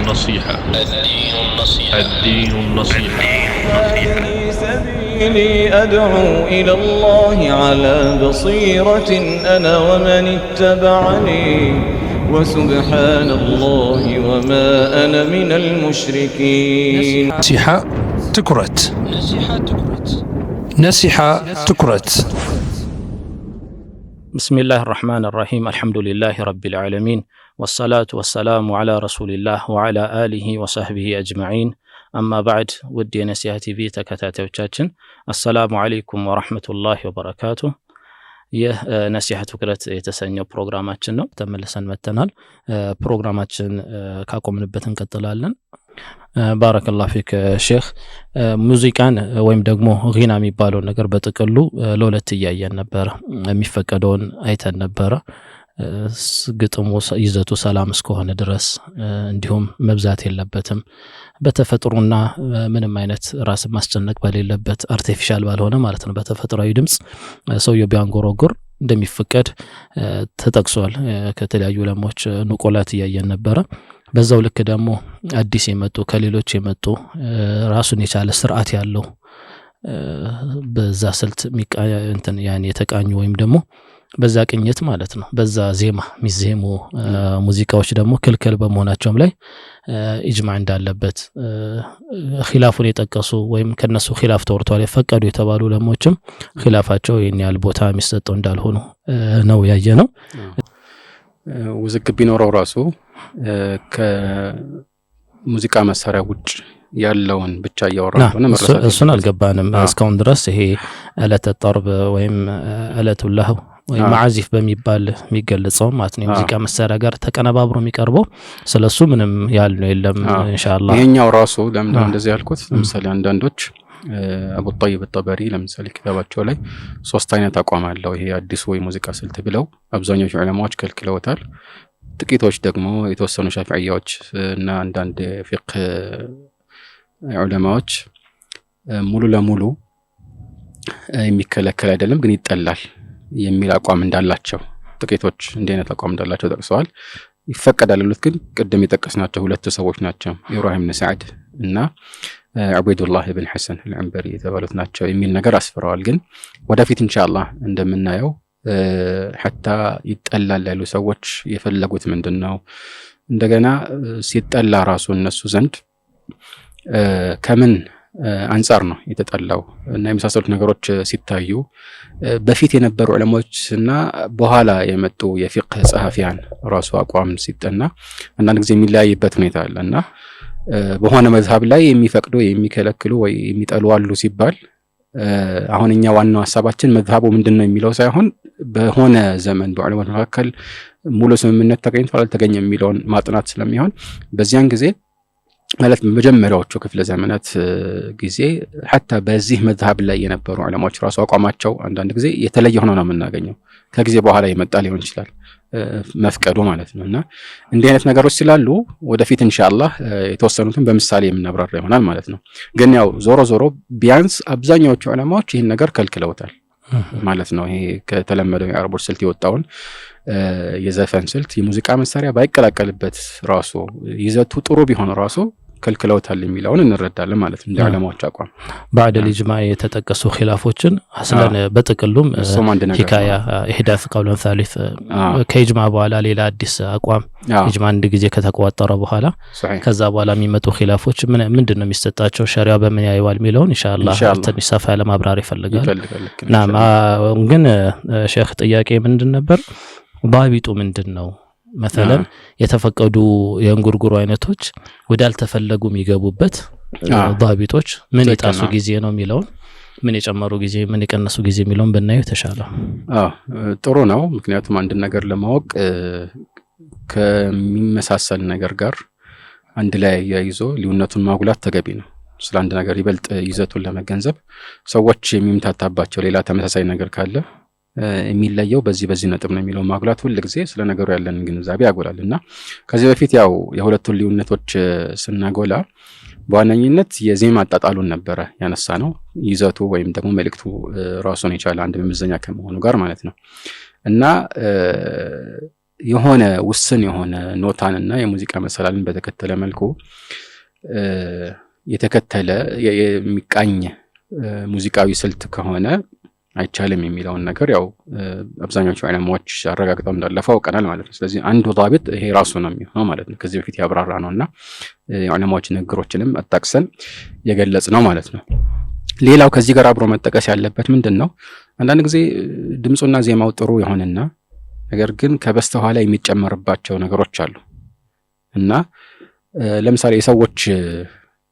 النصيحة. الدين النصيحة. هذه سبيلي أدعو إلى الله على بصيرة أنا ومن اتبعني وسبحان الله وما أنا من المشركين. نصيحة تكرت. بسم الله الرحمن الرحيم. الحمد لله رب العالمين والصلاة والسلام على رسول الله وعلى آله وصحبه أجمعين. أما بعد ودي نصيحة تي في تكتاتيوቻችን السلام عليكم ورحمة الله وبركاته። ይህ ነሲሐ ትኩረት የተሰኘው ፕሮግራማችን ነው። ተመልሰን መተናል። ፕሮግራማችን ካቆምንበት እንቀጥላለን። ባረከላሁ ፊክ ሼክ። ሙዚቃን ወይም ደግሞ ጊና የሚባለው ነገር በጥቅሉ ለሁለት እያየን ነበር። የሚፈቀደውን አይተን ነበር። ግጥሙ ይዘቱ ሰላም እስከሆነ ድረስ እንዲሁም መብዛት የለበትም። በተፈጥሮና ምንም አይነት ራስ ማስጨነቅ በሌለበት አርቲፊሻል ባልሆነ ማለት ነው በተፈጥሯዊ ድምጽ ሰውየው ቢያንጎራጉር እንደሚፈቀድ ተጠቅሷል። ከተለያዩ ለሞች ንቆላት እያየን ነበር። በዛው ልክ ደግሞ አዲስ የመጡ ከሌሎች የመጡ ራሱን የቻለ ስርዓት ያለው በዛ ስልት የተቃኙ ወይም ደግሞ በዛ ቅኝት ማለት ነው በዛ ዜማ ሚዜሙ ሙዚቃዎች ደግሞ ክልክል በመሆናቸውም ላይ ኢጅማዕ እንዳለበት ኺላፉን የጠቀሱ ወይም ከነሱ ኺላፍ ተወርቷል የፈቀዱ የተባሉ ለሞችም ኺላፋቸው የኛል ቦታ የሚሰጠው እንዳልሆኑ ነው ያየነው። ውዝግብ ቢኖረው ራሱ ከሙዚቃ መሳሪያ ውጭ ያለውን ብቻ ያወራው ነው መረሳት እሱን አልገባንም እስካሁን ድረስ። ይሄ አለተ ጠርብ ወይም አለቱላህ ወይ ማዓዚፍ በሚባል የሚገለጸው ማለት ነው ሙዚቃ መሳሪያ ጋር ተቀነባብሮ የሚቀርበው ስለሱ ምንም ያልነው የለም ኢንሻአላህ። ይሄኛው ራሱ ለምን እንደዚህ ያልኩት ለምሳሌ አንዳንዶች አቡ ጠይብ الطبري ለምሳሌ ክታባቸው ላይ ሶስት አይነት አቋም አለው። ይሄ አዲስ ወይ ሙዚቃ ስልት ብለው አብዛኞቹ ዑለማዎች ከልክለውታል። ጥቂቶች ደግሞ የተወሰኑ ሻፊዒያዎች እና አንዳንድ ፊቅህ ዑለማዎች ሙሉ ለሙሉ የሚከለከል አይደለም ግን ይጠላል የሚል አቋም እንዳላቸው ጥቂቶች እንደ አይነት አቋም እንዳላቸው ጠቅሰዋል። ይፈቀዳል ያሉት ግን ቅድም የጠቀስናቸው ሁለት ሰዎች ናቸው፣ ኢብራሂም ብን ሰዓድ እና አብዱላህ ኢብን ሐሰን አልዐንበሪ የተባሉት ናቸው የሚል ነገር አስፈራዋል። ግን ወደፊት ኢንሻአላህ እንደምናየው حتى ይጠላል ያሉ ሰዎች የፈለጉት ምንድነው እንደገና ሲጠላ ራሱ እነሱ ዘንድ ከምን አንፃር ነው የተጠላው እና የመሳሰሉት ነገሮች ሲታዩ በፊት የነበሩ ዑለማዎችና በኋላ የመጡ የፊቅህ ጸሐፊያን ራሱ አቋም ሲጠና አንዳንድ ጊዜ የሚለያይበት ሁኔታ አለና በሆነ መዝሐብ ላይ የሚፈቅዱ የሚከለክሉ ወይ የሚጠሉ አሉ ሲባል አሁን እኛ ዋናው ሐሳባችን መዝሐቡ ምንድነው የሚለው ሳይሆን በሆነ ዘመን በዑለማዎች መካከል ሙሉ ስምምነት ተገኝቷል አልተገኘም የሚለውን ማጥናት ስለሚሆን በዚያን ጊዜ ማለት በመጀመሪያዎቹ ክፍለ ዘመናት ጊዜ حتى በዚህ መዝሐብ ላይ የነበሩ ዑለማዎች ራሱ አቋማቸው አንዳንድ ጊዜ የተለየ ሆኖ ነው የምናገኘው ከጊዜ በኋላ የመጣ ሊሆን ይችላል መፍቀዱ ማለት ነውና እንዲህ አይነት ነገሮች ስላሉ ወደፊት ኢንሻአላህ የተወሰኑትን በምሳሌ የምናብራራ ይሆናል ማለት ነው። ግን ያው ዞሮ ቢያንስ አብዛኛዎቹ ዑለማዎች ይሄን ነገር ከልክለውታል ማለት ነው። ይሄ ከተለመደው የአረቦች ስልት የወጣውን የዘፈን ስልት የሙዚቃ መሳሪያ ባይቀላቀልበት ራሱ ይዘቱ ጥሩ ቢሆን ራሱ ከልክለውታል የሚለውን እንረዳለን ማለት ነው። ዑለማዎች አቋም بعد الاجماع የተጠቀሱ ኺላፎችን አስለን በጥቅሉም ሂካያ ኢህዳፍ ቀውለን ثالث ከኢጅማ በኋላ ሌላ አዲስ አቋም ኢጅማ አንድ ጊዜ ከተቋጠረ በኋላ ከዛ በኋላ የሚመጡ ኺላፎች ምንድነው የሚሰጣቸው ሸሪዓ በምን ያይዋል የሚለውን ኢንሻአላህ ተንሰፋ ለማብራር ይፈልጋል። ናም ግን ሼክ ጥያቄ ምንድን ነበር ባቢጡ ምንድነው? مثلا የተፈቀዱ የእንጉርጉሩ አይነቶች ወዳልተፈለጉ የሚገቡበት ዳቢጦች ምን የጣሱ ጊዜ ነው የሚለው ምን የጨመሩ ጊዜ ምን የቀነሱ ጊዜ የሚለውን በእናዩ ተሻለ። ጥሩ ነው። ምክንያቱም አንድ ነገር ለማወቅ ከሚመሳሰል ነገር ጋር አንድ ላይ ያይዞ ሊውነቱን ማጉላት ተገቢ ነው። ስለ አንድ ነገር ይበልጥ ይዘቱን ለመገንዘብ ሰዎች የሚምታታባቸው ሌላ ተመሳሳይ ነገር ካለ የሚለየው በዚህ ነጥብ ነው የሚለው ማጉላት ሁሉ ጊዜ ስለ ነገሩ ያለን ግንዛቤ ያጎላልና ከዚህ በፊት ያው የሁለቱን ሊውነቶች ስናጎላ በዋነኝነት የዜማ አጣጣሉን ነበር ያነሳ ነው ይዘቱ ወይም ደግሞ መልእክቱ ራሱን የቻለ አንድ መመዘኛ ከመሆኑ ጋር ማለት ነው እና የሆነ ውስን የሆነ ኖታንና የሙዚቃ መሰላልን በተከተለ መልኩ የተከተለ የሚቃኝ ሙዚቃዊ ስልት ከሆነ አይቻልም የሚለውን ነገር ያው አብዛኞቹ ዑለማዎች አረጋግጠው እንዳለፈው ቀናል ማለት ነው። ስለዚህ አንዱ ضابط ይሄ ራሱ ነው የሚሆነው ማለት ነው። ከዚህ በፊት ያብራራ ነውና የዑለማዎች ንግግሮችንም አጣቅሰን የገለጽ ነው ማለት ነው። ሌላው ከዚህ ጋር አብሮ መጠቀስ ያለበት ምንድነው? አንዳንድ ጊዜ ድምጹና ዜማው ጥሩ ይሆንና ነገር ግን ከበስተኋላ የሚጨመርባቸው ነገሮች አሉ እና ለምሳሌ የሰዎች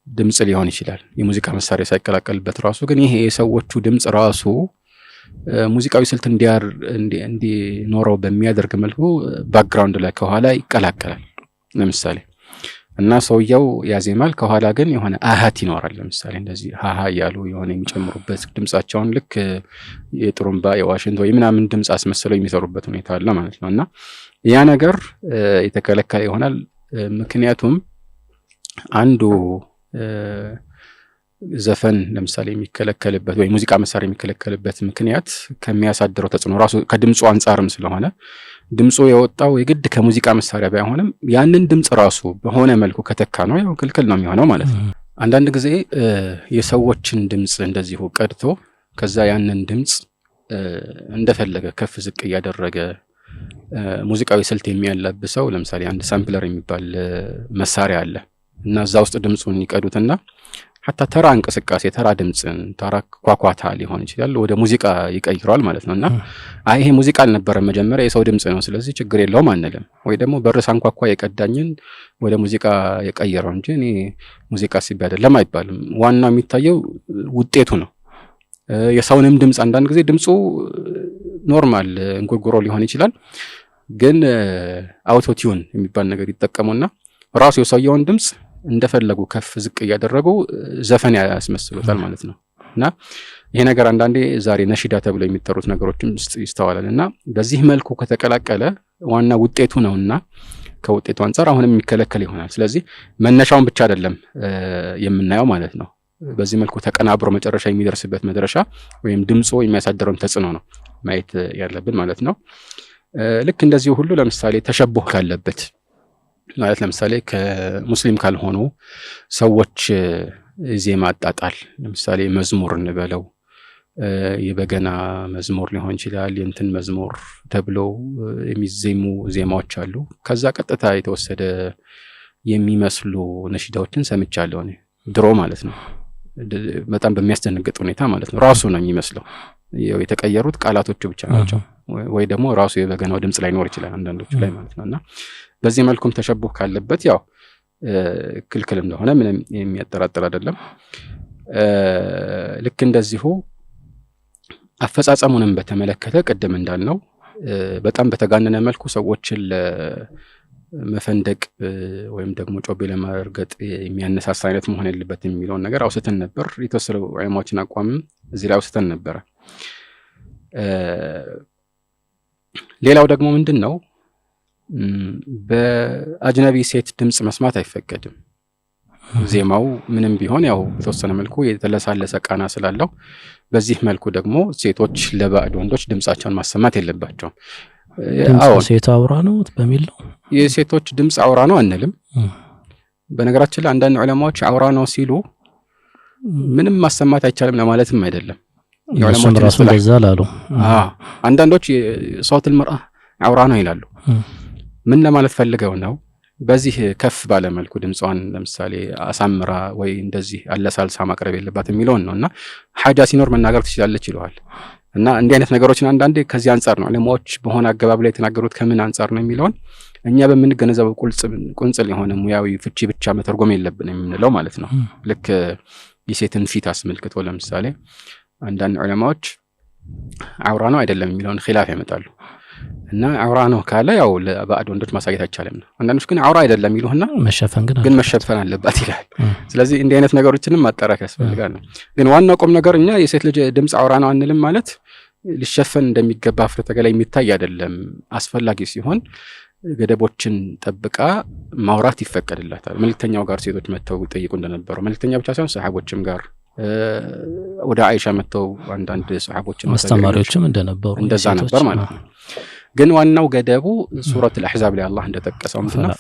ድምጽ ሊሆን ይችላል የሙዚቃ መሳሪያ ሳይቀላቀልበት ራሱ ግን ይሄ የሰዎቹ ድምጽ ራሱ ሙዚቃዊ ስልት እንዲኖረው በሚያደርግ መልኩ ባክግራውንድ ላይ ከኋላ ይቀላቀላል ለምሳሌ እና ሰውየው ያዜማል ከኋላ ግን የሆነ አሃት ይኖራል ለምሳሌ እንደዚህ ሃሃ ያሉ የሆነ የሚጨምሩበት ድምጻቸውን ልክ የጥሩምባ የዋሽንት ወይ ምናምን ድምጽ አስመስለው የሚሰሩበት ሁኔታ አለ ማለት ነውና ያ ነገር የተከለከለ ይሆናል። ምክንያቱም አንዱ ዘፈን ለምሳሌ የሚከለከልበት ወይ ሙዚቃ መሳሪያ የሚከለከልበት ምክንያት ከሚያሳድረው ተጽዕኖ ራሱ ከድምጹ አንፃርም ስለሆነ ድምጹ የወጣው የግድ ከሙዚቃ መሳሪያ ባይሆንም ያንን ድምጽ ራሱ በሆነ መልኩ ከተካ ነው ያው ክልክል ነው የሚሆነው ማለት ነው። አንዳንድ ጊዜ የሰዎችን ድምጽ እንደዚሁ ቀድቶ ከዛ ያንን ድምጽ እንደፈለገ ከፍ ዝቅ ያደረገ ሙዚቃዊ ስልት የሚያላብሰው ለምሳሌ አንድ ሳምፕለር የሚባል መሳሪያ አለ እና እዛ ውስጥ ድምጹን ይቀዱትና hatta ተራ እንቅስቃሴ ተራ ድምጽን ተራ ኳኳታ ሊሆን ይችላል ወደ ሙዚቃ ይቀይራል ማለት ነውና አይ ይሄ ሙዚቃ አልነበረ መጀመሪያ የሰው ድምጽ ነው ስለዚህ ችግር የለውም አንልም ወይ ደግሞ በርስ አንኳኳ የቀዳኝን ወደ ሙዚቃ የቀየረው እንጂ እኔ ሙዚቃ ሲባል አይደለም አይባልም። ዋናው የሚታየው ውጤቱ ነው። የሰውንም ድምጽ አንዳንድ ጊዜ ድምጹ ኖርማል እንጉርጉሮ ሊሆን ይችላል ግን አውቶ ቲዩን የሚባል ነገር ይጠቀሙና ራሱ የሰውየውን ድምጽ እንደፈለጉ ከፍ ዝቅ ያደረጉ ዘፈን ያስመስሉታል ማለት ነው። እና ይሄ ነገር አንዳንዴ ዛሬ ነሺዳ ተብሎ የሚጠሩት ነገሮችም ይስተዋላልና በዚህ መልኩ ከተቀላቀለ ዋና ውጤቱ ነውና ከውጤቱ አንፃር አሁንም የሚከለከል ይሆናል። ስለዚህ መነሻውን ብቻ አይደለም የምናየው ማለት ነው። በዚህ መልኩ ተቀናብሮ መጨረሻ የሚደርስበት መድረሻ ወይም ድምጹ የሚያሳድረውን ተጽዕኖ ነው ማየት ያለብን ማለት ነው። ልክ እንደዚህ ሁሉ ለምሳሌ ተሸቡህ ካለበት ማለት ለምሳሌ ከሙስሊም ካልሆኑ ሰዎች ዜማ አጣጣል ለምሳሌ መዝሙር እንበለው የበገና መዝሙር ሊሆን ይችላል የእንትን መዝሙር ተብሎ የሚዜሙ ዜማዎች አሉ። ከዛ ቀጥታ የተወሰደ የሚመስሉ ነሺዳዎችን ሰምቻለሁ እኔ ድሮ ማለት ነው። በጣም በሚያስደነግጥ ሁኔታ ማለት ነው። ራሱ ነው የሚመስለው የተቀየሩት ቃላቶቹ ብቻ ናቸው ወይ ደግሞ ራሱ የበገናው ድምጽ ላይ ኖር ይችላል አንዳንዶቹ ላይ ማለት ነውና በዚህ መልኩም ተሸቡህ ካለበት ያው ክልክል እንደሆነ ምንም የሚያጠራጥር አይደለም። ልክ እንደዚሁ አፈጻጸሙንም በተመለከተ ቀደም እንዳልነው በጣም በተጋነነ መልኩ ሰዎችን ለመፈንደቅ ወይም ደግሞ ጮቤ ለማርገጥ የሚያነሳሳ አይነት መሆን የለበትም የሚለውን ነገር አውስተን ነበር። የተወሰኑ ዑለማዎችን አቋም እዚህ ላይ አውስተን ነበር። ሌላው ደግሞ ምንድነው በአጅነቢ ሴት ድምጽ መስማት አይፈቀድም። ዜማው ምንም ቢሆን ያው በተወሰነ መልኩ የተለሳለሰ ቃና ስላለው በዚህ መልኩ ደግሞ ሴቶች ለባዕድ ወንዶች ድምጻቸውን ማሰማት የለባቸውም። አዎ ሴት አውራ ነው በሚል ነው የሴቶች ድምጽ አውራ ነው አንልም። በነገራችን ላይ አንዳንድ ዑለማዎች አውራ ነው ሲሉ ምንም ማሰማት አይቻልም ለማለትም አይደለም። የዑለማዎች ራሱ እንደዛ አላሉ። አንዳንዶች ሶውት المرأة አውራ ነው ይላሉ። ምን ለማለት ፈልገው ነው? በዚህ ከፍ ባለ መልኩ ድምጿን ለምሳሌ አሳምራ ወይ እንደዚህ አለሳልሳ ማቅረብ የለባት የሚለውን ነውና ሐጃ ሲኖር መናገር ትችላለች ይለዋል። እና እንዲህ አይነት ነገሮችን አንዳንዴ ከዚህ አንፃር ነው ዑለማዎች በሆነ አገባብ ላይ የተናገሩት ከምን አንፃር ነው የሚለውን እኛ በምንገነዘበው ቁንጽል የሆነ ሙያዊ ፍቺ ብቻ መተርጎም የለብንም የምንለው ማለት ነው። ልክ የሴትን ፊት አስመልክቶ ለምሳሌ አንዳንድ ዑለማዎች አውራ ነው አይደለም የሚለውን ኺላፍ ያመጣሉ። እና አውራ ነው ካለ ያው ለባዕድ ወንዶች ማሳየት አይቻልም ነው። አንዳንዶች ግን አውራ አይደለም ይሉህና መሸፈን ግን መሸፈን አለባት ይላል። ስለዚህ እንዲህ አይነት ነገሮችንም ማጣራት ያስፈልጋል ነው። ግን ዋናው ቁም ነገር እኛ የሴት ልጅ ድምጽ አውራ ነው አንልም ማለት ሊሸፈን እንደሚገባ ፍረተገላ የሚታይ አይደለም። አስፈላጊ ሲሆን ገደቦችን ጠብቃ ማውራት ይፈቀድላታል። መልእክተኛው ጋር ሴቶች መተው ጠይቁ እንደነበረው መልእክተኛ ብቻ ሳይሆን ሰሃቦችም ጋር ወደ አይሻ መተው አንዳንድ ሰሃቦችን አስተማሪዎችም እንደነበሩ እንደዛ ነበር ማለት ነው። ግን ዋናው ገደቡ ሱረት አልአሕዛብ ላይ አላህ እንደጠቀሰው ምንድነው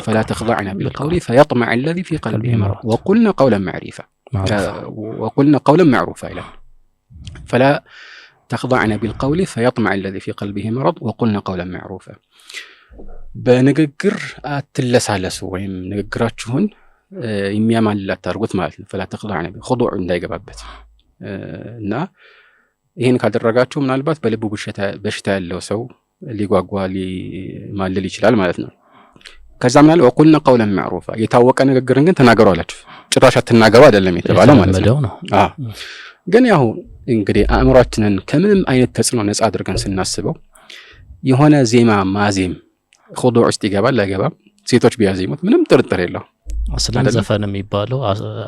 فلا تخضعن بالقول فيطمع الذي في قلبه مرض وقلنا قولا معروفا إلى فلا تخضعن بالقول فيطمع الذي في قلبه مرض وقلنا قولا معروفا በንግግር አትለሳለሱ ወይም ንግግራችሁን የሚያማልላት ታርጉት ማለት ነው فلا تخضعن خضوع እንዳይገባበት እና ይሄን ካደረጋችሁ ምናልባት በልቡ በሽታ ያለው ሰው ሊጓጓ ሊማልል ይችላል ማለት ነው። ከዛ ምናልባት وقلنا قولا معروفا የታወቀ ንግግርን ግን ተናገሩ አላችሁ። ጭራሽ አትናገሩ አይደለም የተባለው ማለት ነው። ግን ያው እንግዲህ አእምሯችንን ከምንም አይነት ተጽዕኖ ነፃ አድርገን ስናስበው የሆነ ዜማ ማዜም خضوع ውስጥ ይገባል አይገባም? ሴቶች ቢያዜሙት ምንም ጥርጥር የለው። አስለን ዘፈን የሚባለው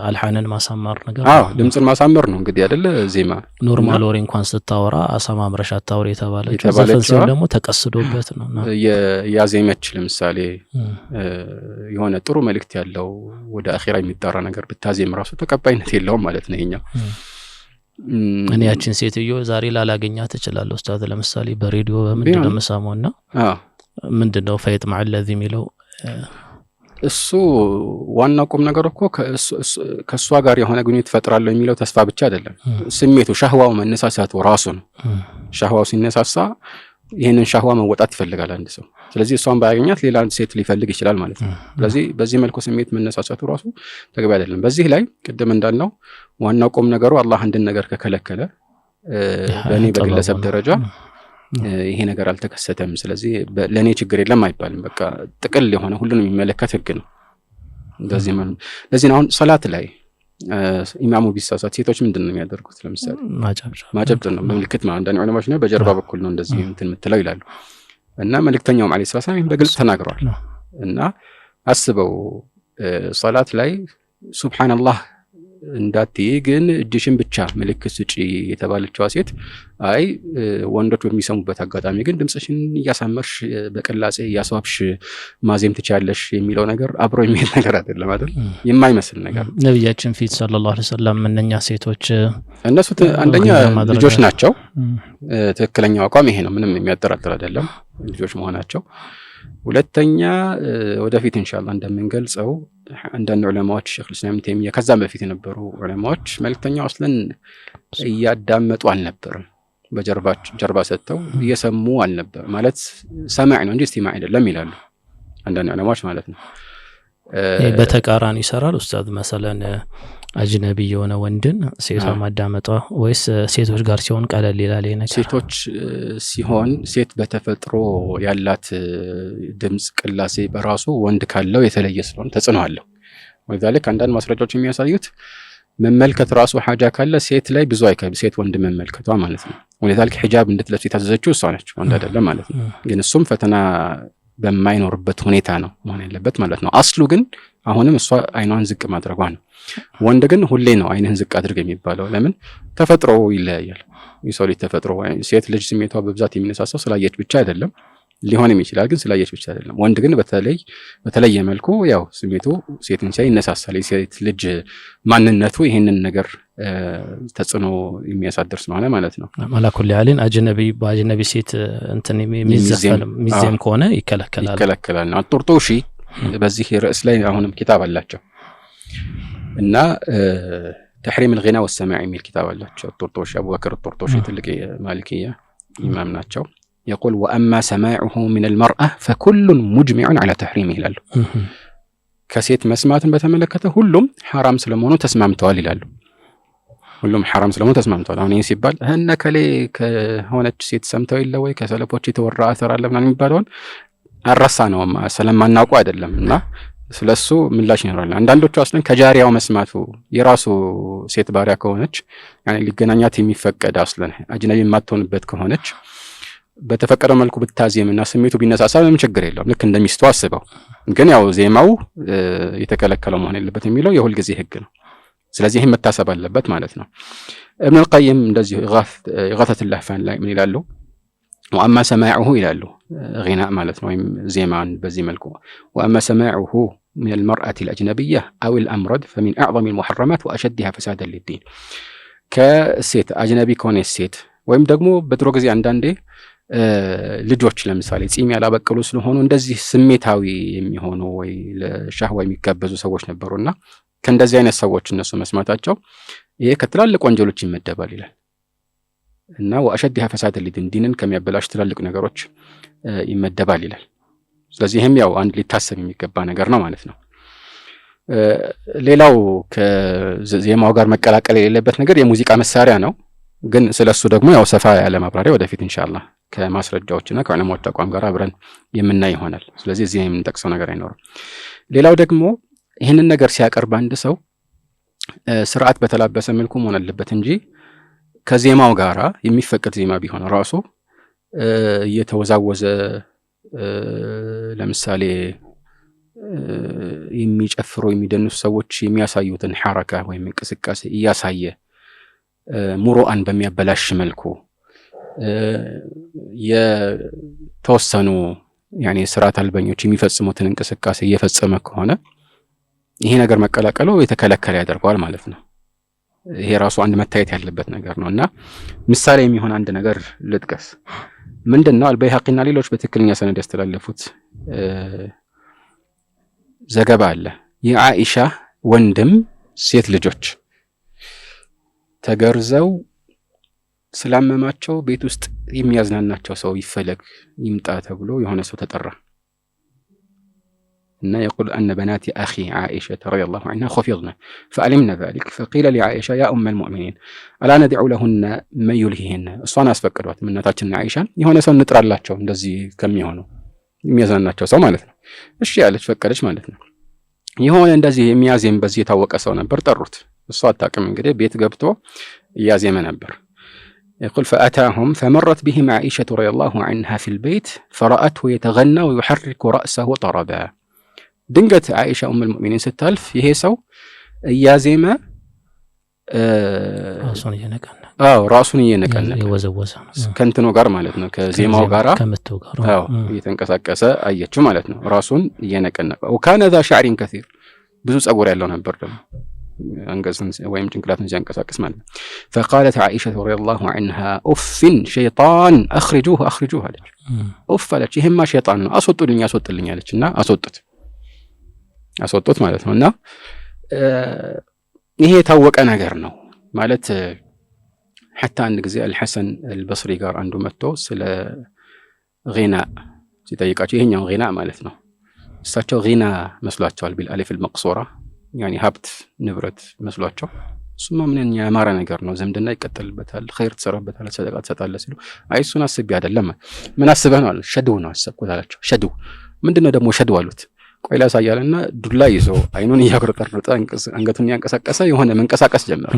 አልሐነን ማሳመር ነገር ድምጽን ማሳመር ነው እንግዲህ አይደለ? ዜማ ኖርማል ወሬ እንኳን ስታወራ አሳማምረሽ አታውሪ የተባለችው ዘፈን ሲሆን ደግሞ ተቀስዶበት ነው። ያዜመች ለምሳሌ የሆነ ጥሩ መልእክት ያለው ወደ አኺራ የሚጣራ ነገር ብታዜም ራሱ ተቀባይነት የለውም ማለት ነው። ይሄኛው እኔ ያችን ሴትዮ ዛሬ ላላገኛት እችላለሁ ኡስታዝ። ለምሳሌ በሬዲዮ በምንድነው የምሰማውና ምንድነው ፈይጥ ማዕለዚ የሚለው እሱ ዋና ቁም ነገር እኮ ከሷ ጋር የሆነ ግንኙነት ፈጥራለሁ የሚለው ተስፋ ብቻ አይደለም። ስሜቱ ሻህዋው መነሳሳቱ ራሱ ነው። ሻህዋው ሲነሳሳ ይሄንን ሻህዋ መወጣት ይፈልጋል አንድ ሰው። ስለዚህ እሷን ባያገኛት ሌላ ሴት ሊፈልግ ይችላል ማለት ነው። ስለዚህ በዚህ መልኩ ስሜት መነሳሳቱ ራሱ ተገቢ አይደለም። በዚህ ላይ ቅድም እንዳልነው ዋናው ቁም ነገሩ አላህ አንድን ነገር ከከለከለ በእኔ በግለሰብ ደረጃ ይሄ ነገር አልተከሰተም ስለዚህ ለኔ ችግር የለም አይባልም። በቃ ጥቅል የሆነ ሁሉንም የሚመለከት ህግ ነው። ለዚህ ነው አሁን ሶላት ላይ ኢማሙ ቢሳሳት ሴቶች ምንድነው የሚያደርጉት? ለምሳሌ ማጨብጨብ ነው ምልክት ማለት አንዳንድ ዑለማዎች ነው በጀርባ በኩል ነው እንደዚህ እንትን የምትለው ይላሉ። እና መልእክተኛው ማለት ሰላም በግልጽ ተናግሯል። እና አስበው ሶላት ላይ ሱብሃንአላህ እንዳትይ ግን እጅሽን ብቻ ምልክት ስጪ የተባለችው ሴት አይ ወንዶች በሚሰሙበት አጋጣሚ ግን ድምጽሽን እያሳመርሽ በቀላጼ እያስዋብሽ ማዜም ትቻለሽ የሚለው ነገር አብሮ የሚሄድ ነገር አይደለም አይደል? የማይመስል ነገር ነብያችን ፊት ሰለላሁ ዐለይሂ ወሰለም እነኛ ሴቶች እነሱ አንደኛ ልጆች ናቸው። ትክክለኛው አቋም ይሄ ነው። ምንም የሚያጠራጥር አይደለም ልጆች መሆናቸው። ሁለተኛ ወደፊት ኢንሻአላህ እንደምንገልጸው አንዳንድ ዑለማዎች ሼክ ኢስላም ተይሚያ ከዛም በፊት የነበሩ ዑለማዎች መልእክተኛው አስለን እያዳመጡ አልነበረም። በጀርባ ሰጥተው እየሰሙ አልነበር ማለት ሰማዕ ነው እንጂ እስቲማዕ አይደለም ይላሉ አንዳንድ ዑለማዎች ማለት ነው። በተቃራኒ ይሰራል ኡስታዝ። መሰለን አጅነቢ የሆነ ወንድን ሴቷ ማዳመጧ ወይስ ሴቶች ጋር ሲሆን ቀለል ይላል ነገር? ሴቶች ሲሆን ሴት በተፈጥሮ ያላት ድምጽ ቅላሴ በራሱ ወንድ ካለው የተለየ ስለሆነ ተጽዕኖ አለው። ወይዛልክ አንዳንድ ማስረጃዎች የሚያሳዩት መመልከት ራሱ ሐጃ ካለ ሴት ላይ ብዙ አይከብድ ሴት ወንድ መመልከቷ ማለት ነው። ወይዛልክ ሒጃብ እንድትለብስ የታዘዘችው እሷ ነች ወንድ አይደለም ማለት ነው። ግን እሱም ፈተና በማይኖርበት ሁኔታ ነው መሆን ያለበት ማለት ነው። አስሉ ግን አሁንም እሷ አይኗን ዝቅ ማድረጓ ነው። ወንድ ግን ሁሌ ነው አይንህን ዝቅ አድርግ የሚባለው። ለምን? ተፈጥሮ ይለያያል። የሰው ልጅ ተፈጥሮ ሴት ልጅ ስሜቷ በብዛት የሚነሳሳው ስላየች ብቻ አይደለም፣ ሊሆንም ይችላል ግን ስላየች ብቻ አይደለም። ወንድ ግን በተለየ መልኩ ያው ስሜቱ ሴትን ሲያይ ይነሳሳል። የሴት ልጅ ማንነቱ ይሄንን ነገር ተጽዕኖ የሚያሳድር ስለሆነ ማለት ነው። ማላኩል ያለን አጅነቢ ሴት እንትን የሚዘም ከሆነ ይከለከላል ነው። አጥርጦሺ በዚህ ርዕስ ላይ አሁንም ኪታብ አላቸው እና ተሕሪም الغناء والسماع የሚል ኪታብ አላቸው። አጥርጦሺ አቡበከር አጥርጦሺ ትልቅ ማሊኪያ ኢማም ናቸው። يقول وأما سماعه من المرأة فكل مجمع على تحريمه ይላሉ። ከሴት መስማትን በተመለከተ ሁሉም حرام ስለመሆኑ ተስማምተዋል ይላሉ። ሁሉም حرام ስለመሆኑ ተስማምተዋል። አሁን ይሄ ሲባል ከሌ ከሆነች ሴት ሰምተው ይለ ወይ ከሰለፎች የተወራ አሰር አለ ምናምን የሚባለውን አራሳ ነው ስለማናውቀው አይደለምና ስለሱ ምላሽ ይኖራል። አንዳንዶቹ አስለን ከጃሪያው መስማቱ የራሱ ሴት ባሪያ ከሆነች يعني ሊገናኛት የሚፈቀድ አስለን አጅነቢ የማትሆንበት ከሆነች በተፈቀደው መልኩ ብታዜምና ስሜቱ ቢነሳሳ ምንም ችግር የለውም። ልክ እንደሚስቱ አስበው። ግን ያው ዜማው የተከለከለው መሆን የለበት የሚለው የሁል ጊዜ ህግ ነው። ስለዚህ ይሄ መታሰብ አለበት ማለት ነው። ኢብኑ አልቀይም እንደዚህ ኢጋተት اللهفان ላይ ምን ይላሉ? وأما سماعه ይላሉ غناء ማለት ነው ወይም ዜማን በዚህ መልኩ وأما سماعه من المرأة الأجنبية أو الأمرد فمن أعظم المحرمات وأشدها فسادا للدين ከሴት አጅነቢ ከሆነ ሴት ወይም ደግሞ በድሮ ጊዜ አንዳንዴ ልጆች ለምሳሌ ጺም ያላበቀሉ ስለሆኑ እንደዚህ ስሜታዊ የሚሆኑ ወይ ለሻህዋ የሚጋበዙ ሰዎች ነበሩና ከእንደዚህ አይነት ሰዎች እነሱ መስማታቸው ይሄ ከትላልቅ ወንጀሎች ይመደባል ይላል እና ወአሸድሃ ፈሳደ ዲንን ከሚያበላሽ ትላልቅ ነገሮች ይመደባል ይላል። ስለዚህ ይሄም ያው አንድ ሊታሰብ የሚገባ ነገር ነው ማለት ነው። ሌላው ከዜማው ጋር መቀላቀል የሌለበት ነገር የሙዚቃ መሳሪያ ነው። ግን ስለሱ ደግሞ ያው ሰፋ ያለ ማብራሪያ ወደፊት ኢንሻአላህ ከማስረጃዎችና ከዑለማዎች ተቋም ጋር አብረን የምናይ ይሆናል። ስለዚህ እዚህ የምንጠቅሰው ነገር አይኖርም። ሌላው ደግሞ ይህንን ነገር ሲያቀርብ አንድ ሰው ስርዓት በተላበሰ መልኩ መሆን አለበት እንጂ ከዜማው ጋራ የሚፈቀድ ዜማ ቢሆን ራሱ እየተወዛወዘ ለምሳሌ የሚጨፍሩ የሚደንሱ ሰዎች የሚያሳዩትን ሐረካ ወይም እንቅስቃሴ እያሳየ ሙሩአን በሚያበላሽ መልኩ የተወሰኑ ያኔ ስርዓት አልበኞች የሚፈጽሙትን እንቅስቃሴ እየፈጸመ ከሆነ ይሄ ነገር መቀላቀሉ የተከለከለ ያደርገዋል ማለት ነው። ይሄ ራሱ አንድ መታየት ያለበት ነገር ነውና ምሳሌ የሚሆን አንድ ነገር ልጥቀስ። ምንድነው አልበይሃቂና ሌሎች በትክክለኛ ሰነድ ያስተላለፉት ዘገባ አለ። የአኢሻ ወንድም ሴት ልጆች ተገርዘው ስላመማቸው ቤት ውስጥ የሚያዝናናቸው ሰው ይፈለግ ይምጣ ተብሎ የሆነ ሰው ተጠራ እና يقول أن بنات أخي عائشة رضي الله عنها خفضن فعلمنا ذلك فقيل لعائشة يا أم المؤمنين ألا ندعو لهن من يلهيهن እሷን አስፈቅዷት እናታችን አይሻን የሆነ ሰው እንጥራላቸው እንደዚህ ከሚሆነው የሚያዝናናቸው ሰው ማለት ነው። እሺ ያለች ፈቀደች ማለት ነው። የሆነ እንደዚህ የሚያዜም በዚህ የታወቀ ሰው ነበር፣ ጠሩት። እሷ አታውቅም እንግዲህ ቤት ገብቶ እያዜመ ነበር። يقول فأتاهم فمرت بهم عائشة رضي الله عنها في البيت فرأته يتغنى ويحرك رأسه طربا ድንገት አይሻ ኡም المؤمنين ስታልፍ ይሄ ሰው እያዜመ ራሱን እየነቀነቀ የወዘወዘ ከእንትኑ ጋር ማለት ነው ከዜማው ጋር እየተንቀሳቀሰ አየችው ማለት ነው። ራሱን እየነቀነቀ وكان ذا شعر كثير ብዙ ጸጉር ያለው ነበር ደግሞ አንገቱን ወይም ጭንቅላቱን ሲያንቀሳቅስ ማለት ነው። فقالت عائشة رضي الله عنها أف شيطان أخرجوه أخرجوه አለች። ኡፍ አለች፣ ይሄማ ሸይጣን ነው አስወጡልኝ አስወጡልኝ አለችና አስወጡት ማለት ነውና ይሄ የታወቀ ነገር ነው ማለት حتى አንድ ጊዜ አልሐሰን አልበስሪ ጋር አንዱ መጥቶ ስለ ጊና ሲጠይቃቸው ይሄኛው ጊና ማለት ነው እሳቸው ጊና መስሏቸዋል ቢልአሊፍ አልመቅሱራ يعني ሀብት ንብረት መስሏቸው እሱማ ምን ያማረ ነገር ነው ዝምድና ይቀጥልበታል ኸይር ተሰራበታል ሰደቃ ተሰጣለ ሲሉ አይሱን አስቢ አይደለም ምን አስበህ ነው አለ ሸድው ነው አሰብኩት አላቸው። ሸድው ምንድነው ደግሞ ሸድው አሉት። ቆይላ ሳያለና ዱላ ይዞ አይኑን ያገረጠረጠ አንገቱን ያንቀሳቀሰ የሆነ መንቀሳቀስ ጀመረ።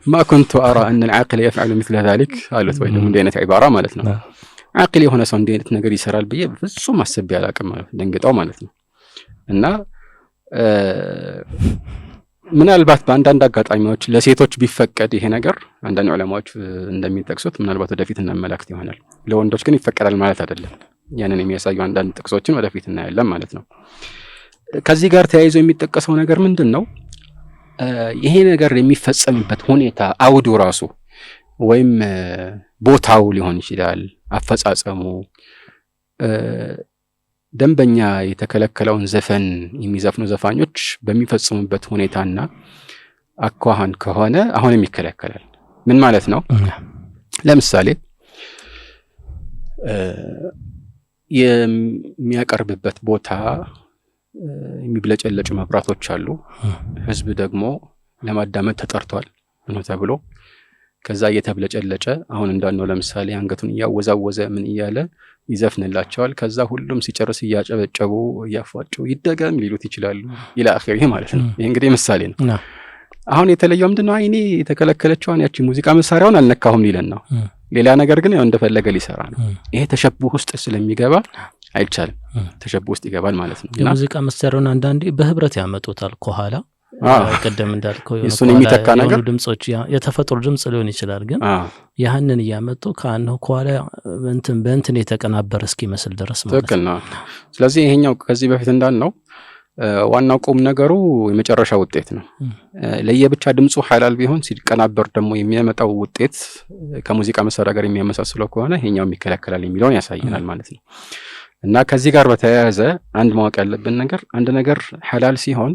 ما كنت أرى أن العاقل يفعل مثل ذلك قالت ወይ ደግሞ እንደዚህ عبارة ማለት ነው عاقل የሆነ ሰው እንደዚህ አይነት ነገር ይሰራል ብዬ ፍጹም አስቤ አላውቅም ማለት ደንግጠው ማለት ነው። እና ምናልባት በአንዳንድ አጋጣሚዎች ለሴቶች ቢፈቀድ ይሄ ነገር አንዳንድ ዑለማዎች እንደሚጠቅሱት ምናልባት ወደፊት እናመላክት ይሆናል። ለወንዶች ግን ይፈቀዳል ማለት አይደለም። ያንን የሚያሳዩ አንዳንድ ጥቅሶችን ወደፊት እናያለን ማለት ነው። ከዚህ ጋር ተያይዞ የሚጠቀሰው ነገር ምንድነው? ይሄ ነገር የሚፈጸምበት ሁኔታ አውዱ ራሱ ወይም ቦታው ሊሆን ይችላል፣ አፈጻጸሙ ደንበኛ የተከለከለውን ዘፈን የሚዘፍኑ ዘፋኞች በሚፈጽሙበት ሁኔታና አኳኋን ከሆነ አሁንም ይከለከላል። ምን ማለት ነው? ለምሳሌ የሚያቀርብበት ቦታ የሚብለጨለጭ መብራቶች አሉ። ህዝብ ደግሞ ለማዳመጥ ተጠርቷል ነው ተብሎ ከዛ እየተብለጨለጨ አሁን እንዳልነው ለምሳሌ አንገቱን እያወዛወዘ ምን እያለ ይዘፍንላቸዋል። ከዛ ሁሉም ሲጨርስ እያጨበጨቡ እያፏጩ ይደገም ሊሉት ይችላሉ ኢላ አኺሪ ማለት ነው። ይሄ እንግዲህ ምሳሌ ነው። አሁን የተለየው ምንድነው? አይኔ የተከለከለችውን ያቺ ሙዚቃ መሳሪያውን አልነካሁም ሊለን ነው። ሌላ ነገር ግን ያው እንደፈለገ ሊሰራ ነው። ይሄ ተሸቡህ ውስጥ ስለሚገባ አይቻልም። ተሸቡህ ውስጥ ይገባል ማለት ነው። የሙዚቃ መሳሪያውን አንዳንዴ በህብረት ያመጡታል ከኋላ ቀደም እንዳልከው እሱን የሚተካ ነገር ድምጾች የተፈጥሮ ድምጽ ሊሆን ይችላል። ግን ያህንን ያመጡ ካነው ከኋላ በእንትን የተቀናበረ እስኪመስል ድረስ ማለት ነው። ስለዚህ ይሄኛው ከዚህ በፊት እንዳልነው ዋናው ቁም ነገሩ የመጨረሻ ውጤት ነው። ለየብቻ ድምፁ ሐላል ቢሆን ሲቀናበር ደግሞ የሚያመጣው ውጤት ከሙዚቃ መሳሪያ ጋር የሚያመሳስለው ከሆነ ይሄኛው ይከለከላል የሚለውን ያሳየናል ማለት ነው። እና ከዚህ ጋር በተያያዘ አንድ ማወቅ ያለብን ነገር አንድ ነገር ሐላል ሲሆን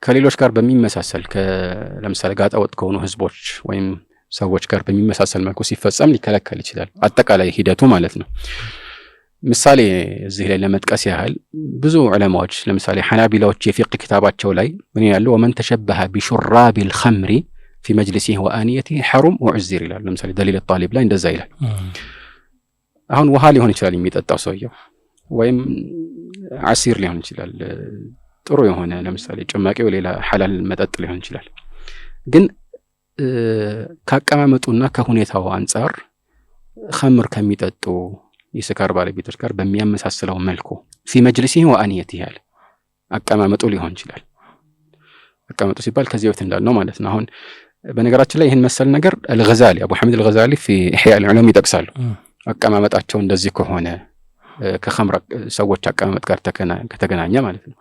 ከሌሎች ጋር በሚመሳሰል ለምሳሌ ጋጠወጥ ከሆኑ ህዝቦች ወይም ሰዎች ጋር በሚመሳሰል መልኩ ሲፈጸም ሊከለከል ይችላል፣ አጠቃላይ ሂደቱ ማለት ነው። ምሳሌ እዚህ ላይ ለመጥቀስ ያህል ብዙ ዑለማዎች ለምሳሌ ሐናቢላዎች የፊቅህ ኪታባቸው ላይ ምን ይላሉ? ወመን ተሸበሀ ቢሹራቢል ኸምሪ ፊ መጅሊሲሂ ወአኒየቲሂ ሐሩም ወዑዚር ይላል። ለምሳሌ ደሊል ጣሊብ ላይ እንደዛ ይላል። አሁን ውሃ ሊሆን ይችላል የሚጠጣው ሰውየው፣ ወይም አሲር ሊሆን ይችላል ጥሩ የሆነ ለምሳሌ ጭማቂው ሌላ ሐላል መጠጥ ሊሆን ይችላል። ግን ካቀማመጡና ከሁኔታው አንፃር ኸምር ከሚጠጡ የስካር ባለቤቶች ጋር በሚያመሳስለው መልኩ ፊ መጅሊሲሂ ወአኒየቲሂ ያለ አቀማመጡ ሊሆን ይችላል። አቀማመጡ ሲባል ከዚህ በፊት እንዳልነው ማለት ነው። አሁን በነገራችን ላይ ይህን መሰል ነገር አልገዛሊ አቡ ሐሚድ አልገዛሊ ፊ ኢሕያ አልዑሉም ይጠቅሳሉ። አቀማመጣቸው እንደዚህ ከሆነ ከኸምር ሰዎች አቀማመጥ ጋር ከተገናኘ ማለት ነው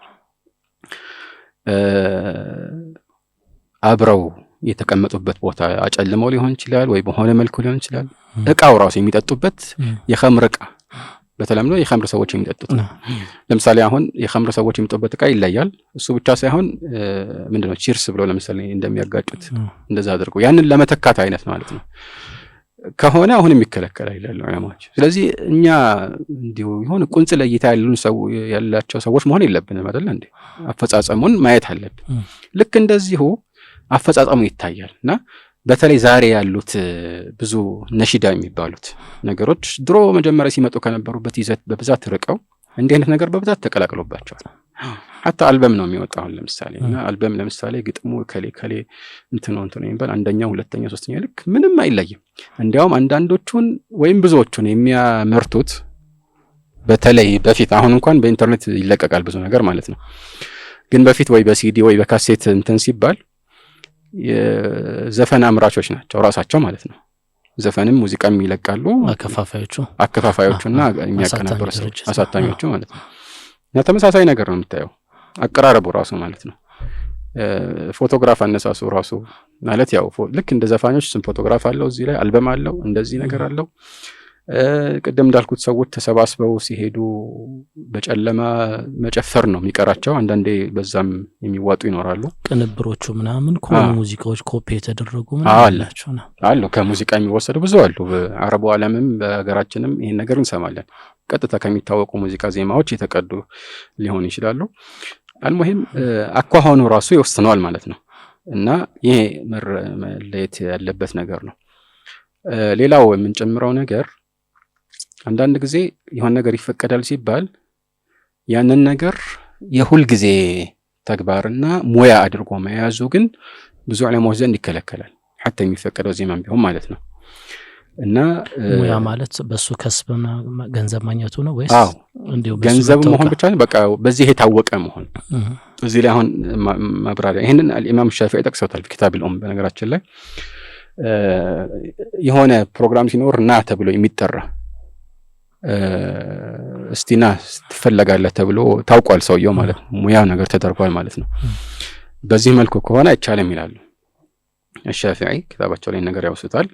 አብረው የተቀመጡበት ቦታ አጨልመው ሊሆን ይችላል ወይ በሆነ መልኩ ሊሆን ይችላል። እቃው ራሱ የሚጠጡበት የኸምር እቃ በተለምዶ የኸምር ሰዎች የሚጠጡት ነው። ለምሳሌ አሁን የኸምር ሰዎች የሚጠጡበት እቃ ይለያል። እሱ ብቻ ሳይሆን ምንድነው ቺርስ ብለው ለምሳሌ እንደሚያጋጩት እንደዛ አድርገው ያንን ለመተካት አይነት ማለት ነው ከሆነ አሁን የሚከለከል አይደለም ዑለማዎች። ስለዚህ እኛ እንዲሁ ይሁን ቁንጽ ለይታ ያላቸው ሰዎች መሆን የለብንም አይደል እንዴ? አፈጻጸሙን ማየት አለብን። ልክ እንደዚሁ አፈጻጸሙ ይታያልና በተለይ ዛሬ ያሉት ብዙ ነሺዳ የሚባሉት ነገሮች ድሮ መጀመሪያ ሲመጡ ከነበሩበት ይዘት በብዛት ርቀው እንዲህ አይነት ነገር በብዛት ተቀላቅሎባቸዋል። ሐታ አልበም ነው የሚወጣው ለምሳሌ እና አልበም ለምሳሌ ግጥሙ ከሌ እንትን የሚባል አንደኛው ሁለተኛው ሶስተኛው ልክ ምንም አይለይም። እንዲያውም አንዳንዶቹን ወይም ብዙዎቹን የሚያመርቱት በተለይ በፊት አሁን እንኳን በኢንተርኔት ይለቀቃል ብዙ ነገር ማለት ነው። ግን በፊት ወይ በሲዲ ወይ በካሴት እንትን ሲባል የዘፈን አምራቾች ናቸው ራሳቸው ማለት ነው። ዘፈንም ሙዚቃም ይለቃሉ አከፋፋዮቹና የሚያቀናብሩ አሳታሚዎቹ ማለት ነው። እና ተመሳሳይ ነገር ነው የምታየው አቀራረቡ ራሱ ማለት ነው። ፎቶግራፍ አነሳሱ ራሱ ማለት ያው ልክ እንደ ዘፋኞች ስም ፎቶግራፍ አለው እዚህ ላይ አልበም አለው እንደዚህ ነገር አለው። ቅድም እንዳልኩት ሰዎች ተሰባስበው ሲሄዱ በጨለማ መጨፈር ነው የሚቀራቸው። አንዳንዴ በዛም የሚዋጡ ይኖራሉ። ቅንብሮቹ ምናምን ከሆኑ ሙዚቃዎች ኮፒ የተደረጉ ምናምን አሉ። ከሙዚቃ የሚወሰዱ ብዙ አሉ። በአረቡ ዓለምም በሀገራችንም ይሄን ነገር እንሰማለን። ቀጥታ ከሚታወቁ ሙዚቃ ዜማዎች የተቀዱ ሊሆኑ ይችላሉ። አልሙሂም አኳኋኑ ራሱ ይወስነዋል ማለት ነው። እና ይሄ መለየት ያለበት ነገር ነው። ሌላው የምንጨምረው ነገር አንዳንድ ጊዜ የሆነ ነገር ይፈቀዳል ሲባል ያንን ነገር የሁል ጊዜ ተግባርና ሙያ አድርጎ መያዙ ግን ብዙ ዑለማዎች ዘንድ ይከለከላል። ሐታ የሚፈቀደው ዜማም ቢሆን ማለት ነው። እና ሙያ ማለት በሱ ከስብና ገንዘብ ማግኘቱ ነው ወይስ እንዴው ገንዘብ መሆን ብቻ ነው? በቃ በዚህ የታወቀ መሆን። እዚህ ላይ አሁን ማብራሪያ ይሄንን ኢማም ሻፊዒ ጠቅሰውታል በኪታብ አልኡም። በነገራችን ላይ የሆነ ፕሮግራም ሲኖር ና ተብሎ የሚጠራ እስቲና ትፈለጋለህ ተብሎ ታውቋል ሰውየው ማለት ነው። ሙያው ነገር ተደርጓል ማለት ነው። በዚህ መልኩ ከሆነ አይቻልም ይላሉ الشافعي كتابቸው ላይ ነገር ያውሱታል።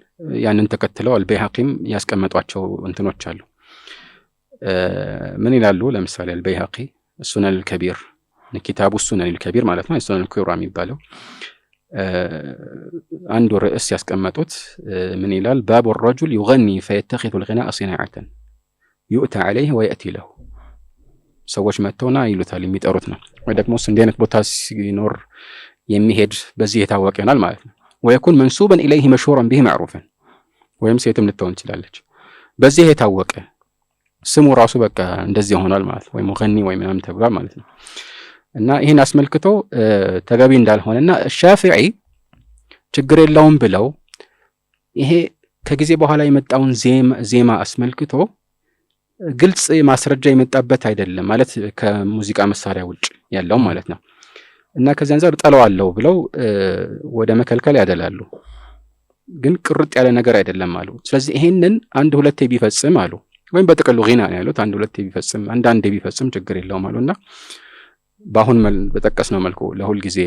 ያንን ተከትለው አልበይሃቂም ያስቀመጧቸው እንትኖች አሉ። ምን ይላሉ? ለምሳሌ አልበይሃቂ السنن الكبير كتاب السنن الكبير ማለት ነው። السنن الكبرى የሚባለው አንዱ ርዕስ ያስቀመጡት ምን ይላል? باب الرجل يغني فيتخذ الغناء صناعة يؤتى عليه ويأتي له። ሰዎች መጥተውና ይሉታል የሚጠሩት ነው። ወይ ደግሞ እንዲህ አይነት ቦታ ሲኖር የሚሄድ በዚህ የታወቀ ይሆናል ማለት ነው። ويكون منسوبا إليه مشهورا به معروفا ወይም ሴትም ልትሆን ትችላለች። በዚህ የታወቀ ስሙ ራሱ በቃ እንደዚህ ሆኗል ማለት ወይ ሙገኒ ወይ ምናምን ተብሏል ማለት ነው። እና ይሄን አስመልክቶ ተገቢ እንዳልሆነና ሻፊዒ ችግር የለውም ብለው ይሄ ከጊዜ በኋላ የመጣውን ዜማ አስመልክቶ ግልጽ ማስረጃ የመጣበት አይደለም ማለት ከሙዚቃ መሳሪያ ውጭ ያለው ማለት ነው። እና ከዚህ አንፃር ጠለዋለው ብለው ወደ መከልከል ያደላሉ። ግን ቅርጥ ያለ ነገር አይደለም አሉ። ስለዚህ ይሄንን አንድ ሁለቴ ቢፈጽም አሉ ወይም በጥቅሉ ጊና ነው ያሉት። አንድ ሁለት ቢፈጽም አንዳንድ ቢፈጽም ችግር የለውም አሉና በአሁን በጠቀስነው መልኩ ለሁል ጊዜ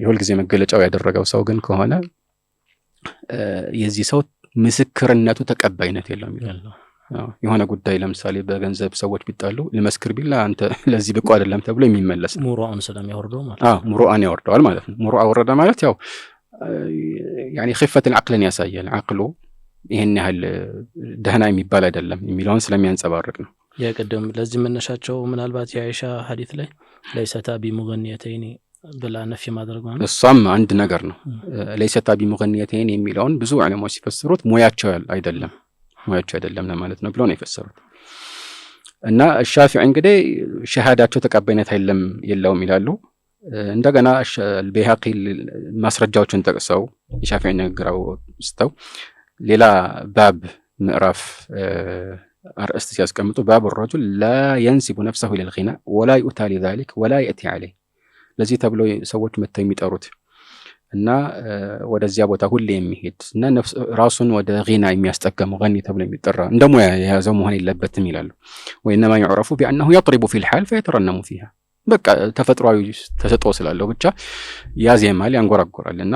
የሁል ጊዜ መገለጫው ያደረገው ሰው ግን ከሆነ የዚህ ሰው ምስክርነቱ ተቀባይነት የለውም ይላል። የሆነ ጉዳይ ለምሳሌ በገንዘብ ሰዎች ቢጣሉ ለመስክር ቢላ አንተ ለዚህ ብቁ አይደለም ተብሎ የሚመለስ ሙሩአን ስለሚያወርደው ማለት ሙሩአን ያወርደዋል ማለት ነው። ሙሩአ ወረደ ማለት ያው يعني خفة العقل ያሳያል። አቅሉ ይሄን ያህል ደህና የሚባል አይደለም የሚለውን ስለሚያንጸባርቅ ነው። የቀደም ለዚህ መነሻቸው ምናልባት የአይሻ ሐዲስ ላይ ለይሰታ ቢሙገኒየተይኒ ብላ ነፊ ማድረግ ማለት እሷም አንድ ነገር ነው። ለይሰታ ቢሙገኒየተይኒ የሚለውን ብዙ ዑለማዎች ሲፈስሩት ሙያቸው አይደለም ለማለት ነው ብሎ ነው የፈሰሩት። እና ሻፊዒ እንግዲህ ሸሃዳቸው ተቀባይነት የለውም ይላሉ። እንደገና አልበይሃቂ ማስረጃዎችን ጠቅሰው የሻፊዒ ንግግራው ስተው ሌላ ባብ ምዕራፍ አርእስት ሲያስቀምጡ ባብ الرجل لا ينسب نفسه الى الغناء ولا يؤتى لذلك ولا يأتي عليه ለዚህ ተብሎ ሰዎች መተው የሚጠሩት እና ወደዚያ ቦታ ሁሌ የሚሄድ እና ራሱን ወደ ጊና የሚያስጠቀም ገኒ ተብሎ የሚጠራ እንደሞ የያዘው መሆን የለበትም ይላሉ። ወይንማ يعرف بانه يطرب في الحال فيترنم فيها በቃ ተፈጥሯዊ ተሰጥኦ ስላለው ብቻ ያዜማል ያንጎራጎራልና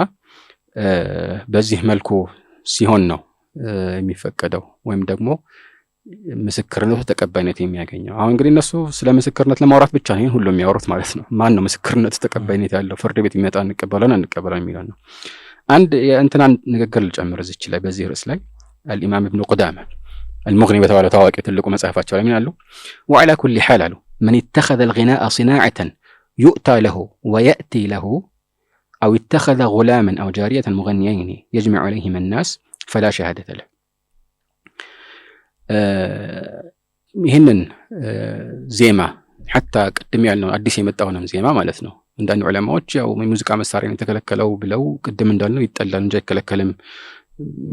በዚህ መልኩ ሲሆን ነው የሚፈቀደው ወይም ደግሞ ምስክርነቱ ተቀባይነት የሚያገኘው። አሁን እንግዲህ እነሱ ስለ ምስክርነት ለማውራት ብቻ ነው ሁሉ የሚያወሩት ማለት ነው። ማን ነው ምስክርነቱ ተቀባይነት ያለው ፍርድ ቤት የሚመጣ እንቀበላለን የሚለው ነው። አንድ የእንትናን ንግግር ልጨምር እዚች ላይ በዚህ ርዕስ ላይ الامام ابن قدامه المغني በተባለው ታዋቂ ትልቁ መጽሐፋቸው ላይ ምን አሉ? وعلى كل حال አሉ من اتخذ الغناء صناعة يؤتى له ويأتي له أو اتخذ غلاما أو جارية مغنيين يجمع عليهم الناس فلا شهادة له. ይህንን ዜማ حتى ቅድም ያልነው አዲስ የመጣውንም ዜማ ማለት ነው አንዳንድ ዑለማዎች ያው የሙዚቃ መሳሪያን የተከለከለው ብለው ቅድም እንዳልነው ይጠላል እንጂ አይከለከልም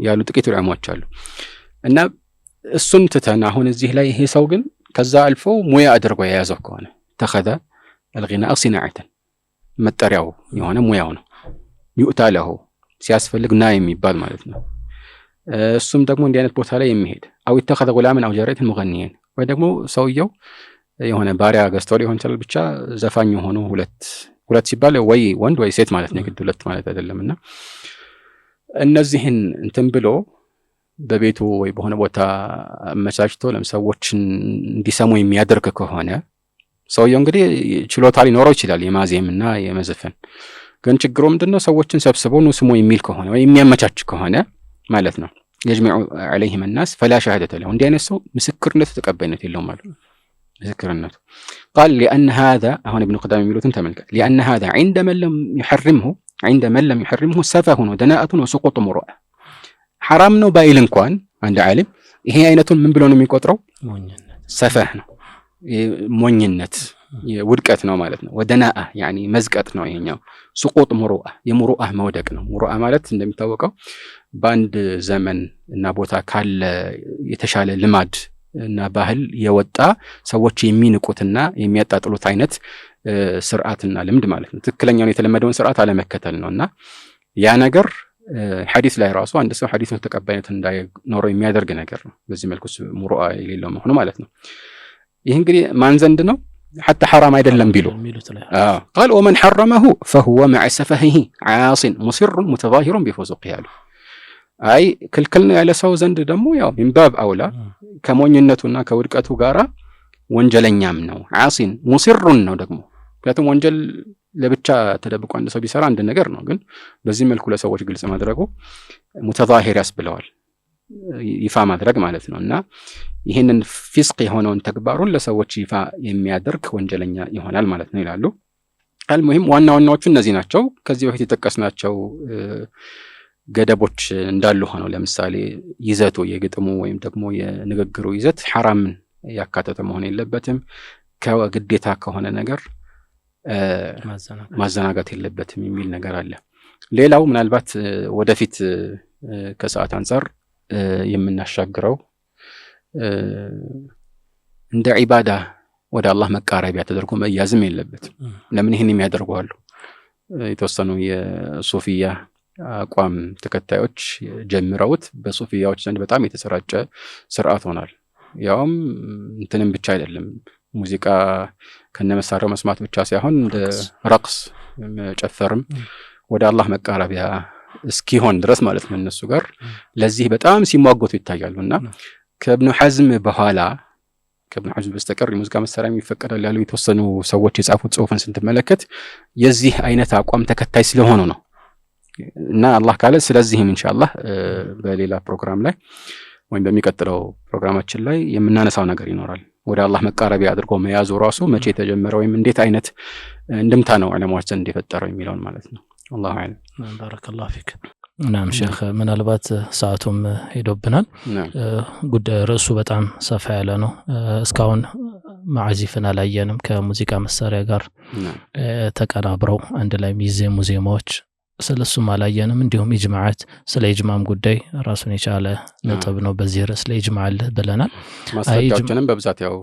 ያሉ ጥቂት ዑለማዎች አሉ። እና እሱን ትተን አሁን እዚህ ላይ ይሄ ሰው ግን ከዛ አልፎ ሙያ አድርጎ የያዘው ከሆነ ተኸذ الغناء صناعة መጠሪያው የሆነ ሙያው ነው። يؤتى له ሲያስፈልግ ና የሚባል ማለት ነው። እሱም ደግሞ እንዲህ አይነት ቦታ ላይ የሚሄድ አው اتخذ غلاما او جارية مغنيين ወይ ደግሞ ሰውየው የሆነ ባሪያ ገዝቶ ሊሆን ይችላል ብቻ ዘፋኝ ሆኖ ሁለት ሲባል ወይ ወንድ ወይ ሴት ማለት ነው ግድ ሁለት ማለት አይደለምና እነዚህን እንትን ብሎ በቤቱ ወይ በሆነ ቦታ መቻችቶ ለምሳዎችን እንዲሰሙ የሚያደርግ ከሆነ ሰውየው እንግዲህ ችሎታ ሊኖረው ይችላል የማዜምና የመዘፈን። ግን ችግሩ ምንድነው? ሰዎችን ሰብስበው ነው ስሙ የሚል ከሆነ ወይ የሚያመቻች ከሆነ ማለት ነው يجمع عليهم الناس فلا شهادة له እንዲህ አይነት ሰው ምስክርነቱ ተቀባይነት የለውም ማለት ነው። ምስክርነቱ قال لأن هذا አሁን ابن قدامة የሚሉትን ተመልከት لأن هذا عند من لم يحرمه سفه ودناءة وسقوط مروءة حرام ነው ባይል እንኳን አንድ ዓሊም ይሄ አይነቱን ምን ብሎ ነው የሚቆጥረው? ሰፈህ ነው ሞኝነት የውድቀት ነው ማለት ነው። ወደናአ يعني መዝቀጥ ነው ይሄኛው። سقوط مروءة የሙሩአ መውደቅ ነው። ሙሩአ ማለት እንደሚታወቀው በአንድ ዘመን እና ቦታ ካለ የተሻለ ልማድ እና ባህል የወጣ ሰዎች የሚንቁትና የሚያጣጥሉት አይነት ስርዓትና ልምድ ማለት ነው። ትክክለኛውን የተለመደውን ስርዓት አለመከተል ነውና ያ ነገር ሐዲስ ላይ ራሱ አንድ ሰው ሐዲስ ተቀባይነት እንዳይኖረው የሚያደርግ ነገር ነው። በዚህ መልኩ ሙሩአ የሌለው መሆኑ ማለት ነው። ይህ እንግዲህ ማን ዘንድ ነው? حتى حرام አይደለም ቢሉ قال ومن حرمه فهو مع سفهه عاص مصر متظاهر بفسوقه ያሉ አይ ክልክል ነው ያለ ሰው ዘንድ ደግሞ ያው ምንባብ አውላ ከሞኝነቱና ከውድቀቱ ጋራ ወንጀለኛም ነው። عاصን ሙሲሩን ነው ደግሞ ምክንያቱም ወንጀል ለብቻ ተደብቆ አንድ ሰው ቢሰራ አንድ ነገር ነው። ግን በዚህ መልኩ ለሰዎች ግልጽ ማድረጉ ሙተዛሂር ያስብለዋል ይፋ ማድረግ ማለት ነውና ይሄንን ፊስቅ የሆነውን ተግባሩን ለሰዎች ይፋ የሚያደርግ ወንጀለኛ ይሆናል ማለት ነው ይላሉ። አልሙሂም ዋናዎቹ እነዚህ ናቸው። ከዚህ በፊት የተጠቀስናቸው ገደቦች እንዳሉ ሆነው ለምሳሌ ይዘቱ የግጥሙ ወይም ደግሞ የንግግሩ ይዘት ሐራምን ያካተተ መሆን የለበትም። ከግዴታ ከሆነ ነገር ማዘናጋት የለበትም የሚል ነገር አለ። ሌላው ምናልባት ወደፊት ከሰዓት አንፃር የምናሻግረው እንደ ዒባዳ ወደ አላህ መቃረቢያ ተደርጎ መያዝም የለበትም። ለምን ይሄን የሚያደርጉ አሉ። የተወሰኑ የሱፊያ አቋም ተከታዮች ጀምረውት በሱፊያዎች ዘንድ በጣም የተሰራጨ ስርዓት ሆኗል። ያውም እንትንም ብቻ አይደለም ሙዚቃ ከነመሳሪያው መስማት ብቻ ሳይሆን እንደ ረቅስ መጨፈርም ወደ አላህ መቃረቢያ እስኪሆን ድረስ ማለት ነው እነሱ ጋር ለዚህ በጣም ሲሟገቱ ይታያሉና ከኢብኑ ሐዝም በኋላ ከኢብኑ ሐዝም በስተቀር የሙዚቃ መሳሪያ ይፈቀዳል ያሉ የተወሰኑ ሰዎች የጻፉት ጽሑፍን ስንመለከት የዚህ አይነት አቋም ተከታይ ስለሆኑ ነው እና አላህ ካለ ስለዚህም ኢንሻአላህ በሌላ ፕሮግራም ላይ ወይም በሚቀጥለው ፕሮግራማችን ላይ የምናነሳው ነገር ይኖራል ወደ አላህ መቃረቢያ አድርጎ መያዙ ራሱ መቼ ተጀመረ ወይም እንዴት አይነት እንድምታ ነው ዑለማዎች ዘንድ የፈጠረው የሚለውን ማለት ነው والله اعلم بارك الله فيك نعم شيخ ምናልባት ሰዓቱም ሄዶብናል ጉዳዩ ርዕሱ በጣም ሰፋ ያለ ነው እስካሁን ማዕዚፍን አላየንም ከሙዚቃ መሳሪያ ጋር ተቀናብረው አንድ ላይ የሚዜሙ ዜማዎች ስለሱም አላየንም እንዲሁም ኢጅማዓት ስለ ኢጅማም ጉዳይ ራሱን የቻለ ነጥብ ነው በዚህ ርዕስ ላይ ኢጅማዕ ብለናል ማስረጃዎችንም በብዛት ያው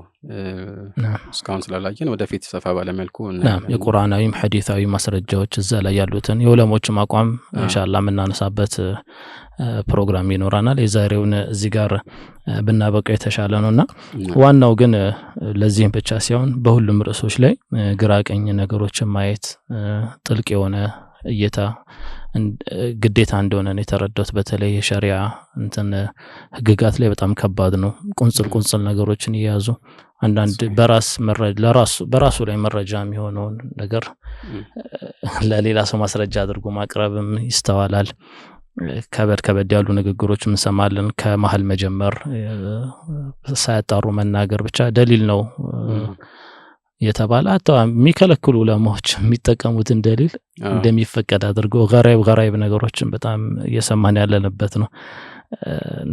እስካሁን ስላላየን ወደፊት ሰፋ ባለ መልኩ የቁርአናዊም ሐዲሳዊ ማስረጃዎች እዛ ላይ ያሉትን የዑለሞችም አቋም ኢንሻአላህ የምናነሳበት ፕሮግራም ይኖራናል የዛሬውን እዚህ ጋር ብናበቀው የተሻለ ነውና ዋናው ግን ለዚህም ብቻ ሳይሆን በሁሉም ርዕሶች ላይ ግራቀኝ ነገሮችን ማየት ጥልቅ የሆነ እይታ ግዴታ እንደሆነ ነው የተረዳሁት በተለይ የሸሪዓ እንትን ህግጋት ላይ በጣም ከባድ ነው ቁንጽል ነገሮችን ይያዙ አንዳንድ በራሱ ላይ መረጃ የሚሆነው ነገር ለሌላ ሰው ማስረጃ አድርጎ ማቅረብም ይስተዋላል ከበድ ያሉ ንግግሮች እንሰማለን ከመሃል መጀመር ሳያጣሩ መናገር ብቻ ደሊል ነው የተባለ አጣ የሚከለክሉ ዑለማዎች የሚጠቀሙትን ደሊል እንደሚፈቀድ አድርገው ገራይብ ነገሮችን በጣም እየሰማን ያለንበት ነው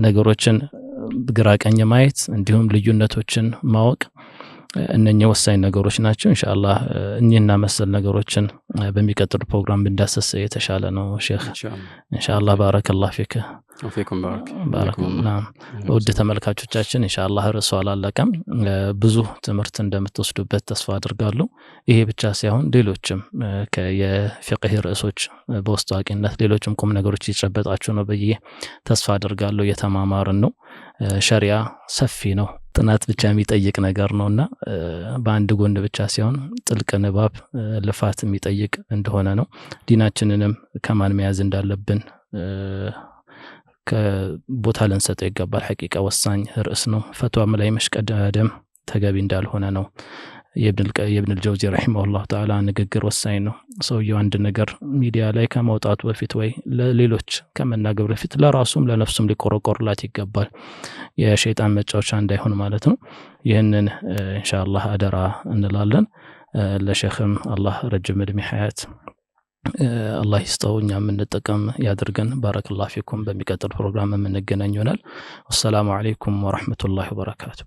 ነገሮችን ግራቀኝ ማየት እንዲሁም ልዩነቶችን ማወቅ እነኚህ ወሳኝ ነገሮች ናቸው ኢንሻአላህ እኚህና መሰል ነገሮችን በሚቀጥሉ ፕሮግራም ብንዳሰስ የተሻለ ነው ሼክ ኢንሻአላህ ባረከላሁ ፊክ ወፊኩም ባረከላሁ ወደ ተመልካቾቻችን ኢንሻአላህ ርዕሱ አላለቀም ብዙ ትምህርት እንደምትወስዱበት ተስፋ አድርጋለሁ ይሄ ብቻ ሳይሆን ሌሎችም የፊቅህ ርዕሶች በውስጣቂነት ሌሎችም ቁም ነገሮች ይጨበጣችሁ ነው በየ ተስፋ አድርጋለሁ የተማማርን ነው ሸሪዓ ሰፊ ነው ጥናት ብቻ የሚጠይቅ ነገር ነውና በአንድ ጎን ብቻ ሳይሆን ጥልቅ ንባብ ልፋት የሚጠይቅ እንደሆነ ነው ዲናችንንም ከማን መያዝ እንዳለብን ከቦታ ልንሰጠው ይገባል ሐቂቃ ወሳኝ ርዕስ ነው ፈትዋም ላይ መሽቀዳደም ተገቢ እንዳልሆነ ነው የኢብኑ አልጀውዚ ረሂመሁላህ ተዓላ ንግግር ወሳኝ ነው ሰውየው አንድ ነገር ሚዲያ ላይ ከመውጣቱ በፊት ወይ ለሌሎች ከመናገር በፊት ለራሱም ለነፍሱም ሊቆረቆርላት ይገባል የሸይጣን መጫወቻ እንዳይሆን ማለት ነው ይሄንን ኢንሻአላህ አደራ እንላለን ለሸይኽም አላህ ረጅም እድሜ ሐያት الله يستوى من التقم يادرجن بارك الله فيكم بمقدر البرنامج من الجنان والسلام عليكم ورحمة الله وبركاته